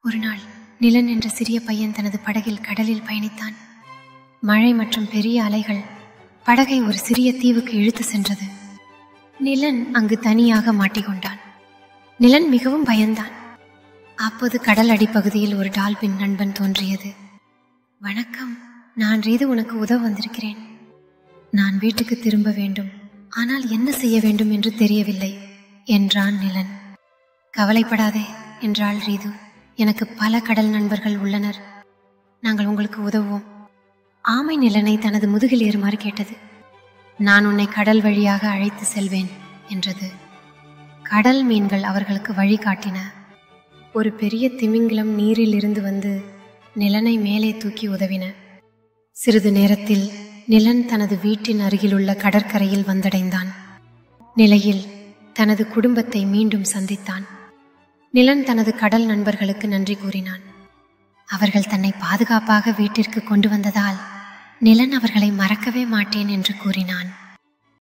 ஒரு நாள் நிலன் என்ற சிறிய பையன் தனது படகில் கடலில் பயணித்தான். மழை மற்றும் பெரிய அலைகள் படகை ஒரு சிறிய தீவுக்கு இழுத்து சென்றது. நிலன் அங்கு தனியாக மாட்டிக்கொண்டான். நிலன் மிகவும் பயந்தான். அப்போது கடல் அடிப்பகுதியில் ஒரு டால்பின் நண்பன் தோன்றியது. வணக்கம், நான் ரீது உனக்கு உதவ வந்திருக்கிறேன். நான் வீட்டுக்கு திரும்ப வேண்டும், ஆனால் என்ன செய்ய வேண்டும் என்று தெரியவில்லை என்றான் நிலன். கவலைப்படாதே என்றாள் ரீது. எனக்கு பல கடல் நண்பர்கள் உள்ளனர், நாங்கள் உங்களுக்கு உதவுவோம். ஆமை நிலனை தனது முதுகில் ஏறுமாறு கேட்டது. நான் உன்னை கடல் வழியாக அழைத்து செல்வேன் என்றது. கடல் மீன்கள் அவர்களுக்கு வழி காட்டின. ஒரு பெரிய திமிங்கிலம் நீரில் இருந்து வந்து நிலனை மேலே தூக்கி உதவின. சிறிது நேரத்தில் நிலன் தனது வீட்டின் அருகிலுள்ள கடற்கரையில் வந்தடைந்தான். நிலையில் தனது குடும்பத்தை மீண்டும் சந்தித்தான். நிலன் தனது கடல் நண்பர்களுக்கு நன்றி கூறினான். அவர்கள் தன்னை பாதுகாப்பாக வீட்டிற்கு கொண்டு வந்ததால் நிலன் அவர்களை மறக்கவே மாட்டேன் என்று கூறினான்.